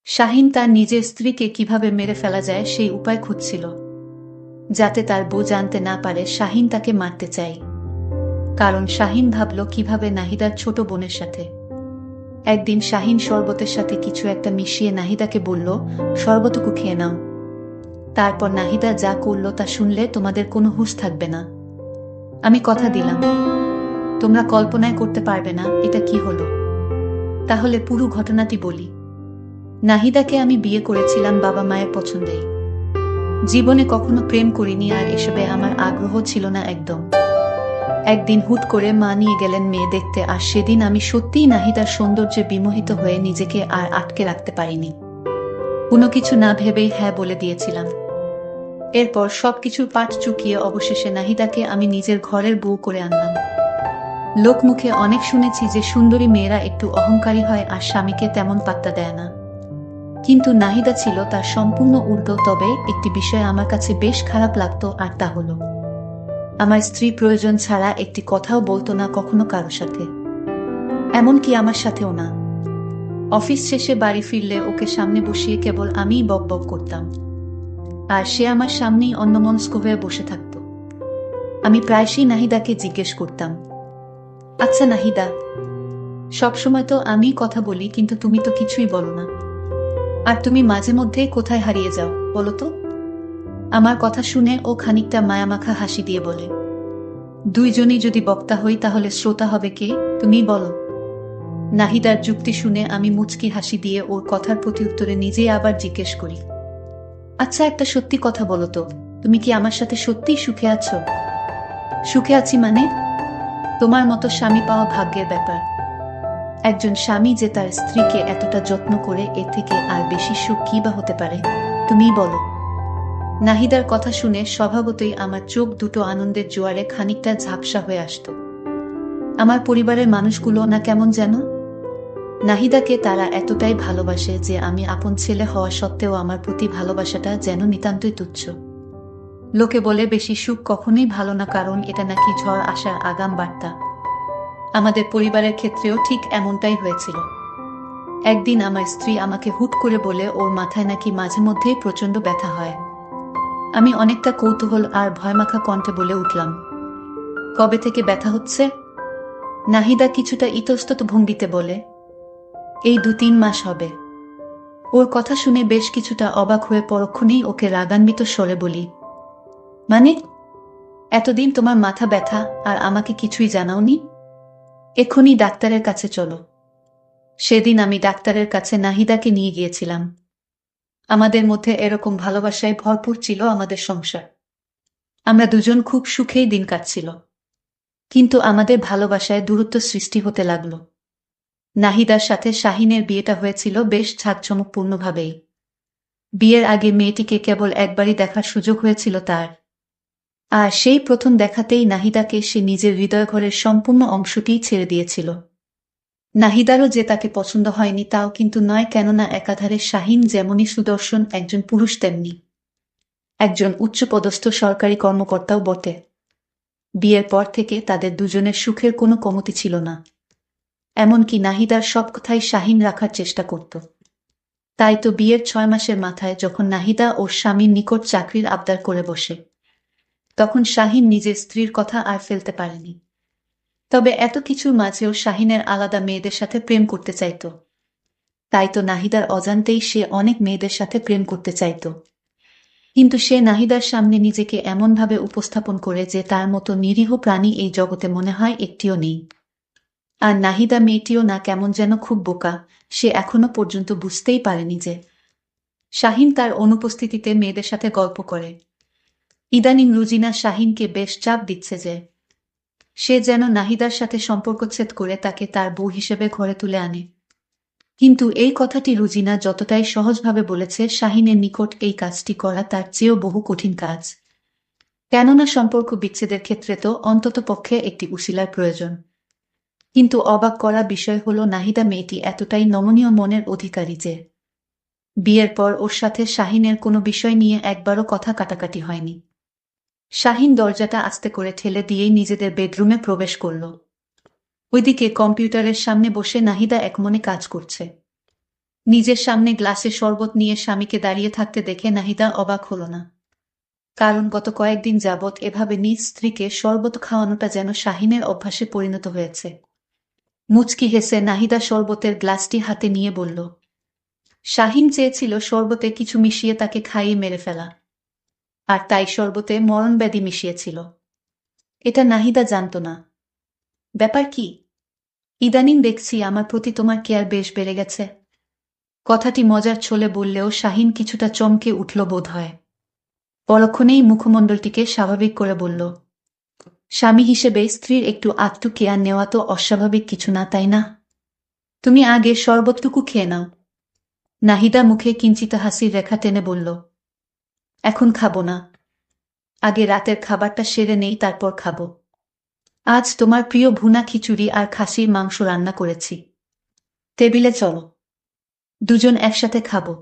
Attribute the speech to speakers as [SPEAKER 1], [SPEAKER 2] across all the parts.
[SPEAKER 1] শাহিন তার নিজের স্ত্রীকে কিভাবে মেরে ফেলা যায় সেই উপায় খুঁজছিল, যাতে তার বউ জানতে না পারে শাহিন তাকে মারতে চায়। কারণ শাহিন ভাবল কিভাবে নাহিদার ছোট বোনের সাথে। একদিন শাহিন শরবতের সাথে কিছু একটা মিশিয়ে নাহিদাকে বলল, শরবতটুকু খেয়ে নাও। তারপর নাহিদা যা করল তা শুনলে তোমাদের কোনো হুঁশ থাকবে না। আমি কথা দিলাম, তোমরা কল্পনায় করতে পারবে না এটা কি হলো। তাহলে পুরো ঘটনাটি বলি। নাহিদাকে আমি বিয়ে করেছিলাম বাবা মায়ের পছন্দেই। জীবনে কখনো প্রেম করিনি, আর এসবে আমার আগ্রহ ছিল না একদম। একদিন হুট করে মা নিয়ে গেলেন মেয়ে দেখতে, আর সেদিন আমি সত্যিই নাহিদার সৌন্দর্যে বিমোহিত হয়ে নিজেকে আর আটকে রাখতে পারিনি। কোনো কিছু না ভেবেই হ্যাঁ বলে দিয়েছিলাম। এরপর সবকিছুর পাট চুকিয়ে অবশেষে নাহিদাকে আমি নিজের ঘরের বউ করে আনলাম। লোকমুখে অনেক শুনেছি যে সুন্দরী মেয়েরা একটু অহংকারী হয় আর স্বামীকে তেমন পাত্তা দেয় না, কিন্তু নাহিদা ছিল তার সম্পূর্ণ উল্টো। তবে একটি বিষয় আমার কাছে বেশ খারাপ লাগতো, আর তা হলো আমার স্ত্রী প্রয়োজন ছাড়া একটি কথাও বলতো না কখনো কারো সাথে, এমনকি আমার সাথেও না। অফিস শেষে বাড়ি ফিরলে ওকে সামনে বসিয়ে কেবল আমিই বক বক করতাম, আর সে আমার সামনেই অন্যমনস্ক হয়ে বসে থাকত। আমি প্রায়শই নাহিদাকে জিজ্ঞেস করতাম, আচ্ছা নাহিদা, সবসময় তো আমিই কথা বলি, কিন্তু তুমি তো কিছুই বলো না, আর তুমি মাঝে মধ্যেই কোথায় হারিয়ে যাও বলো তো। আমার কথা শুনে ও খানিকটা মায়ামাখা হাসি দিয়ে বলে, দুইজনই যদি বক্তা হই তাহলে শ্রোতা হবে কে, তুমিই বলো। নাহিদার যুক্তি শুনে আমি মুচকি হাসি দিয়ে ওর কথার প্রত্যুত্তরে নিজেই আবার জিজ্ঞেস করি, আচ্ছা একটা সত্যি কথা বলো তো, তুমি কি আমার সাথে সত্যিই সুখে আছো? সুখে আছি মানে? তোমার মতো স্বামী পাওয়া ভাগ্যের ব্যাপার। একজন স্বামী যে তার স্ত্রীকে এতটা যত্ন করে, এর থেকে আর বেশি সুখ কি বা হতে পারে, তুমিই বলো। নাহিদার কথা শুনে স্বভাবতই আমার চোখ দুটো আনন্দের জোয়ারে খানিকটা ঝাপসা হয়ে আসতো। আমার পরিবারের মানুষগুলো না কেমন যেন। নাহিদাকে তারা এতটাই ভালোবাসে যে আমি আপন ছেলে হওয়া সত্ত্বেও আমার প্রতি ভালোবাসাটা যেন নিতান্তই তুচ্ছ। লোকে বলে বেশি সুখ কখনোই ভালো না, কারণ এটা নাকি ঝড় আসার আগাম বার্তা। আমাদের পরিবারের ক্ষেত্রেও ঠিক এমনটাই হয়েছিল। একদিন আমার স্ত্রী আমাকে হুট করে বলে ওর মাথায় নাকি মাঝে মধ্যেই প্রচণ্ড ব্যথা হয়। আমি অনেকটা কৌতূহল আর ভয়মাখা কণ্ঠে বলে উঠলাম, কবে থেকে ব্যথা হচ্ছে? নাহিদা কিছুটা ইতস্তত ভঙ্গিতে বলে, এই 2-3 মাস হবে। ওর কথা শুনে বেশ কিছুটা অবাক হয়ে পরক্ষণেই ওকে রাগান্বিত স্বরে বলি, মানে এতদিন তোমার মাথা ব্যথা আর আমাকে কিছুই জানাওনি? এক্ষুনি ডাক্তারের কাছে চলো। সেদিন আমি ডাক্তারের কাছে নাহিদাকে নিয়ে গিয়েছিলাম। আমাদের মধ্যে এরকম ভালোবাসায় ভরপুর ছিল আমাদের সংসার। আমরা দুজন খুব সুখেই দিন কাটছিল। কিন্তু আমাদের ভালোবাসায় দূরত্ব সৃষ্টি হতে লাগলো। নাহিদার সাথে শাহিনের বিয়েটা হয়েছিল বেশ জাঁকজমকপূর্ণভাবেই। বিয়ের আগে মেয়েটিকে কেবল একবারই দেখার সুযোগ হয়েছিল তার। আর সেই প্রথম দেখাতেই নাহিদাকে সে নিজের হৃদয়ঘরের সম্পূর্ণ অংশটিই ছেড়ে দিয়েছিল। নাহিদারও যে তাকে পছন্দ হয়নি তাও কিন্তু নয়, কেননা একাধারে শাহিন যেমনই সুদর্শন একজন পুরুষ, তেমনি একজন উচ্চপদস্থ সরকারি কর্মকর্তাও বটে। বিয়ের পর থেকে তাদের দুজনের সুখের কোনো কমতি ছিল না। এমনকি নাহিদার সব কথাই শাহিন রাখার চেষ্টা করত। তাই তো বিয়ের 6 মাসের মাথায় যখন নাহিদা ওর স্বামীর নিকট চাকরির আবদার করে বসে, তখন শাহিন নিজের স্ত্রীর কথা আর ফেলতে পারেনি। তবে এত কিছুর মাঝেও শাহিনের আলাদা মেয়েদের সাথে প্রেম করতে চাইত। তাই তো নাহিদার অজান্তেই সে অনেক মেয়েদের সাথে প্রেম করতে চাইত। কিন্তু সে নাহিদার সামনে নিজেকে এমনভাবে উপস্থাপন করে যে তার মতো নিরীহ প্রাণী এই জগতে মনে হয় একটিও নেই। আর নাহিদা মেয়েটিও না কেমন যেন খুব বোকা, সে এখনো পর্যন্ত বুঝতেই পারেনি যে শাহিন তার অনুপস্থিতিতে মেয়েদের সাথে গল্প করে। ইদানিং রুজিনা শাহিনকে বেশ চাপ দিচ্ছে যে সে যেন নাহিদার সাথে সম্পর্কচ্ছেদ করে তাকে তার বউ হিসেবে ঘরে তুলে আনে। কিন্তু এই কথাটি রুজিনা যতটাই সহজভাবে বলেছে, শাহিনের নিকট এই কাজটি করা তার চেয়েও বহু কঠিন কাজ। কেননা সম্পর্ক বিচ্ছেদের ক্ষেত্রে তো অন্ততপক্ষে একটি উসিলার প্রয়োজন। কিন্তু অবাক করা বিষয় হলো নাহিদা মেয়েটি এতটাই নমনীয় মনের অধিকারী যে বিয়ের পর ওর সাথে শাহিনের কোনো বিষয় নিয়ে একবারও কথা কাটাকাটি হয়নি। শাহিন দরজাটা আস্তে করে ঠেলে দিয়েই নিজেদের বেডরুমে প্রবেশ করল। ওইদিকে কম্পিউটারের সামনে বসে নাহিদা একমনে কাজ করছে। নিজের সামনে গ্লাসে শরবত নিয়ে স্বামীকে দাঁড়িয়ে থাকতে দেখে নাহিদা অবাক হল না। কারণ গত কয়েকদিন যাবৎ এভাবে নিজ স্ত্রীকে শরবত খাওয়ানোটা যেন শাহিনের অভ্যাসে পরিণত হয়েছে। মুচকি হেসে নাহিদা শরবতের গ্লাসটি হাতে নিয়ে বলল, শাহিন চেয়েছিল শরবতে কিছু মিশিয়ে তাকে খাইয়ে মেরে ফেলা, আর তাই শরবতে মরণব্যাধি মিশিয়েছিল। এটা নাহিদা জানত না। ব্যাপার কি? ইদানিং দেখছি আমার প্রতি তোমার কেয়ার বেশ বেড়ে গেছে। কথাটি মজার ছলে বললেও শাহিন কিছুটা চমকে উঠল বোধ হয়। পরক্ষণেই মুখমণ্ডলটিকে স্বাভাবিক করে বলল, স্বামী হিসেবে স্ত্রীর একটু আধটু কেয়ার নেওয়া তো অস্বাভাবিক কিছু না, তাই না? তুমি আগে শরবতটুকু খেয়ে নাও। নাহিদা মুখে কিঞ্চিত হাসির রেখা টেনে বলল, এখন খাবো না, আগে রাতের খাবারটা সেরে নেই, তারপর খাবো। আজ তোমার প্রিয় ভুনা খিচুড়ি আর খাসির মাংস রান্না করেছি। টেবিলে চলো, দুজন একসাথে খাবো।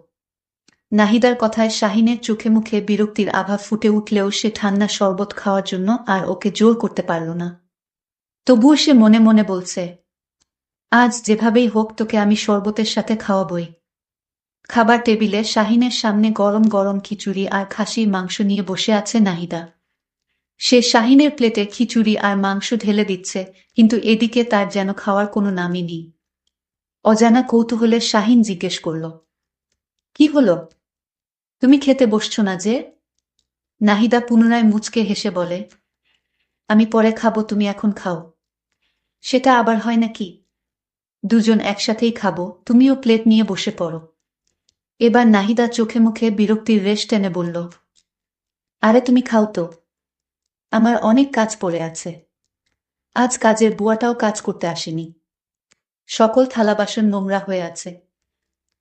[SPEAKER 1] নাহিদার কথায় শাহিনের চোখে মুখে বিরক্তির আভা ফুটে উঠলেও সে ঠান্ডা শরবত খাওয়ার জন্য আর ওকে জোর করতে পারল না। তবুও সে মনে মনে বলছে, আজ যেভাবেই হোক তোকে আমি শরবতের সাথে খাওয়াবই। খাবার টেবিলে শাহিনের সামনে গরম গরম খিচুড়ি আর খাসির মাংস নিয়ে বসে আছে নাহিদা। সে শাহিনের প্লেটে খিচুড়ি আর মাংস ঢেলে দিচ্ছে, কিন্তু এদিকে তার যেন খাওয়ার কোনো নামই নেই। অজানা কৌতূহলে শাহিন জিজ্ঞেস করল, কি হলো? তুমি খেতে বসছো না যে? নাহিদা পুনরায় মুচকে হেসে বলে, আমি পরে খাবো, তুমি এখন খাও। সেটা আবার হয় নাকি? দুজন একসাথেই খাবো, তুমিও প্লেট নিয়ে বসে পড়ো। এবার নাহিদা চোখে মুখে বিরক্তির রেশ টেনে বলল, আরে তুমি খাও তো, আমার অনেক কাজ পড়ে আছে। আজ কাজের বুয়াটাও কাজ করতে আসেনি, সকল থালা বাসন নোংরা হয়ে আছে।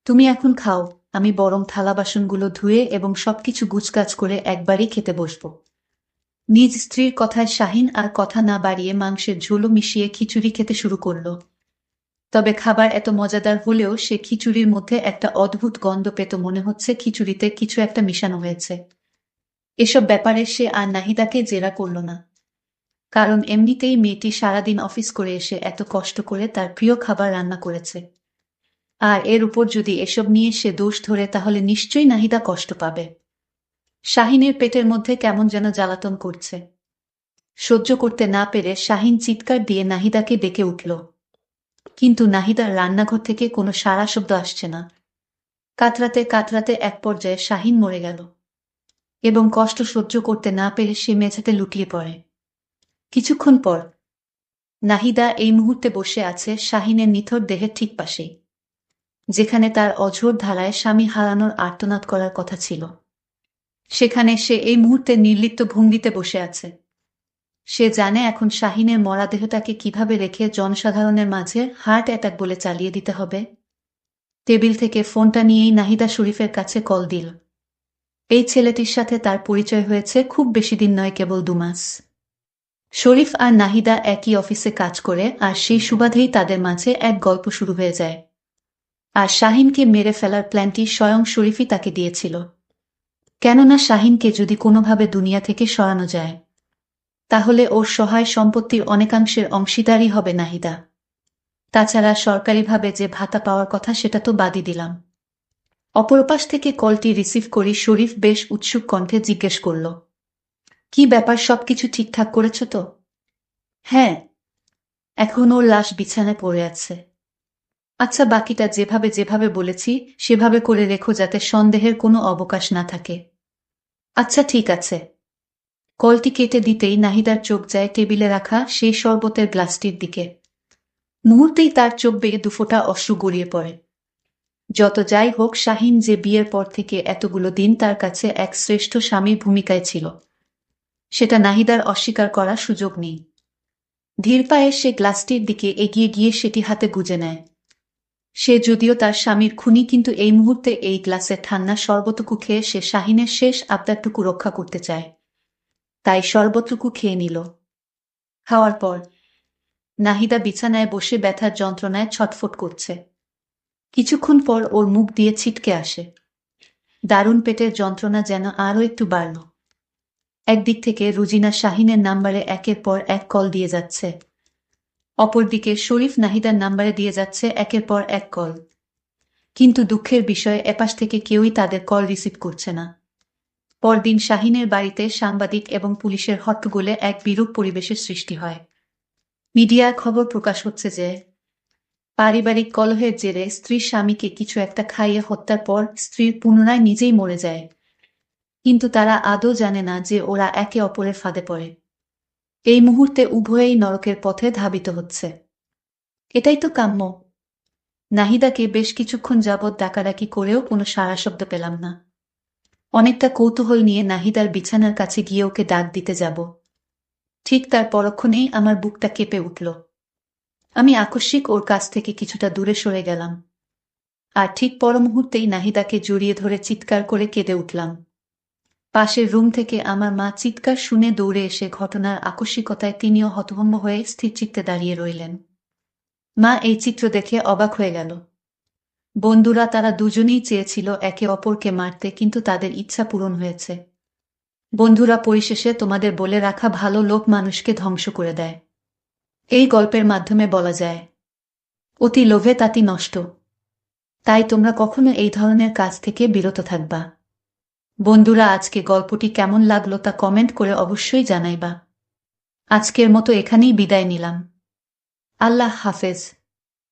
[SPEAKER 1] তুমি এখন খাও, আমি বরং থালা বাসনগুলো ধুয়ে এবং সবকিছু গুছগাছ করে একবারই খেতে বসব। নিজ স্ত্রীর কথায় শাহিন আর কথা না বাড়িয়ে মাংসের ঝোলও মিশিয়ে খিচুড়ি খেতে শুরু করল। তবে খাবার এত মজাদার হলেও সে খিচুড়ির মধ্যে একটা অদ্ভুত গন্ধ পেত, মনে হচ্ছে খিচুড়িতে কিছু একটা মিশানো হয়েছে। এসব ব্যাপারে সে আর নাহিদাকে জেরা করল না, কারণ এমনিতেই মেয়েটি সারাদিন অফিস করে এসে এত কষ্ট করে তার প্রিয় খাবার রান্না করেছে। আর এর উপর যদি এসব নিয়ে সে দোষ ধরে তাহলে নিশ্চয়ই নাহিদা কষ্ট পাবে। শাহিনের পেটের মধ্যে কেমন যেন জ্বালাতন করছে। সহ্য করতে না পেরে শাহিন চিৎকার দিয়ে নাহিদাকে ডেকে উঠল, কিন্তু নাহিদার রান্নাঘর থেকে কোনো সাড়া শব্দ আসছে না। কাতরাতে কাতরাতে এক পর্যায়ে শাহিন মরে গেল এবং কষ্ট সহ্য করতে না পেরে সে মেঝেতে লুটিয়ে পড়ে। কিছুক্ষণ পর নাহিদা এই মুহূর্তে বসে আছে শাহিনের নিথর দেহের ঠিক পাশেই, যেখানে তার অঝোর ধারায় স্বামী হারানোর আর্তনাদ করার কথা ছিল। সেখানে সে এই মুহূর্তে নির্লিপ্ত ভঙ্গিতে বসে আছে। সে জানে এখন শাহিনের মরা দেহটাকে কিভাবে রেখে জনসাধারণের মাঝে হার্ট অ্যাটাক বলে চালিয়ে দিতে হবে। টেবিল থেকে ফোনটা নিয়েই নাহিদা শরীফের কাছে কল দিল। এই ছেলেটির সাথে তার পরিচয় হয়েছে খুব বেশি দিন নয়, কেবল 2 মাস। শরীফ আর নাহিদা একই অফিসে কাজ করে, আর সেই সুবাদেই তাদের মাঝে এক গল্প শুরু হয়ে যায়। আর শাহিনকে মেরে ফেলার প্ল্যানটি স্বয়ং শরীফই তাকে দিয়েছিল, কেননা শাহিনকে যদি কোনোভাবে দুনিয়া থেকে সরানো যায় তাহলে ওর সহায় সম্পত্তির অনেকাংশের অংশীদারই হবে নাহিদা। তাছাড়া সরকারিভাবে যে ভাতা পাওয়ার কথা সেটা তো বাদই দিলাম। অপরপাশ থেকে কলটি রিসিভ করি শরীফ বেশ উৎসুক কণ্ঠে জিজ্ঞেস করল, কি ব্যাপার, সবকিছু ঠিকঠাক করেছ তো? হ্যাঁ, এখন ওর লাশ বিছানায় পড়ে আছে। আচ্ছা, বাকিটা যেভাবে যেভাবে বলেছি সেভাবে করে রেখো, যাতে সন্দেহের কোনো অবকাশ না থাকে। আচ্ছা ঠিক আছে। কলটি কেটে দিতেই নাহিদার চোখ যায় টেবিলে রাখা সেই শরবতের গ্লাসটির দিকে। মুহূর্তেই তার চোখ বেয়ে 2 ফোঁটা অশ্রু গড়িয়ে পড়ে। যত যাই হোক, শাহিন যে বিয়ের পর থেকে এতগুলো দিন তার কাছে এক শ্রেষ্ঠ স্বামীর ভূমিকায় ছিল, সেটা নাহিদার অস্বীকার করার সুযোগ নেই। ধীর পায়ে সে গ্লাসটির দিকে এগিয়ে গিয়ে সেটি হাতে গুজে নেয়। সে যদিও তার স্বামীর খুনি, কিন্তু এই মুহূর্তে এই গ্লাসের ঠান্ডা শরবতটুকু খেয়ে সে শাহিনের শেষ আবদারটুকু রক্ষা করতে চায়। তাই শরবতটুকু খেয়ে নিল। খাওয়ার পর নাহিদা বিছানায় বসে ব্যথার যন্ত্রণায় ছটফট করছে। কিছুক্ষণ পর ওর মুখ দিয়ে ছিটকে আসে। দারুণ পেটের যন্ত্রণা যেন আরও একটু বাড়ল। একদিক থেকে রুজিনা শাহিনের নাম্বারে একের পর এক কল দিয়ে যাচ্ছে, অপরদিকে শরীফ নাহিদার নাম্বারে দিয়ে যাচ্ছে একের পর এক কল। কিন্তু দুঃখের বিষয় এপাশ থেকে কেউই তাদের কল রিসিভ করছে না। পরদিন শাহিনের বাড়িতে সাংবাদিক এবং পুলিশের হট্টগোলে এক বিরূপ পরিবেশের সৃষ্টি হয়। মিডিয়ার খবর প্রকাশ হচ্ছে যে পারিবারিক কলহের জেরে স্ত্রীর স্বামীকে কিছু একটা খাইয়ে হত্যার পর স্ত্রীর পুনরায় নিজেই মরে যায়। কিন্তু তারা আদৌ জানে না যে ওরা একে অপরের ফাঁদে পড়ে। এই মুহূর্তে উভয়েই নরকের পথে ধাবিত হচ্ছে। এটাই তো কাম্য। নাহিদাকে বেশ কিছুক্ষণ যাবৎ ডাকাডাকি করেও কোনো সাড়া শব্দ পেলাম না। অনেকটা কৌতূহল নিয়ে নাহিদার বিছানার কাছে গিয়ে ওকে ডাক দিতে যাব, ঠিক তার পরক্ষণেই আমার বুকটা কেঁপে উঠল। আমি আকস্মিক ওর কাছ থেকে কিছুটা দূরে সরে গেলাম, আর ঠিক পর মুহূর্তেই নাহিদাকে জড়িয়ে ধরে চিৎকার করে কেঁদে উঠলাম। পাশের রুম থেকে আমার মা চিৎকার শুনে দৌড়ে এসে ঘটনার আকস্মিকতায় তিনিও হতভম্ব হয়ে স্থিরচিত্তে দাঁড়িয়ে রইলেন। মা এই চিত্র দেখে অবাক হয়ে গেল। বন্ধুরা তারা দুজনেই চেয়েছিল একে অপরকে মারতে, কিন্তু তাদের ইচ্ছা পূরণ হয়েছে। বন্ধুরা, পরিশেষে তোমাদের বলে রাখা ভালো লোক মানুষকে ধ্বংস করে দেয়। এই গল্পের মাধ্যমে বলা যায়, অতি লোভে তাতি নষ্ট। তাই তোমরা কখনো এই ধরনের কাজ থেকে বিরত থাকবা। বন্ধুরা, আজকে গল্পটি কেমন লাগলো তা কমেন্ট করে অবশ্যই জানাইবা। আজকের মতো এখানেই বিদায় নিলাম। আল্লাহ হাফেজ।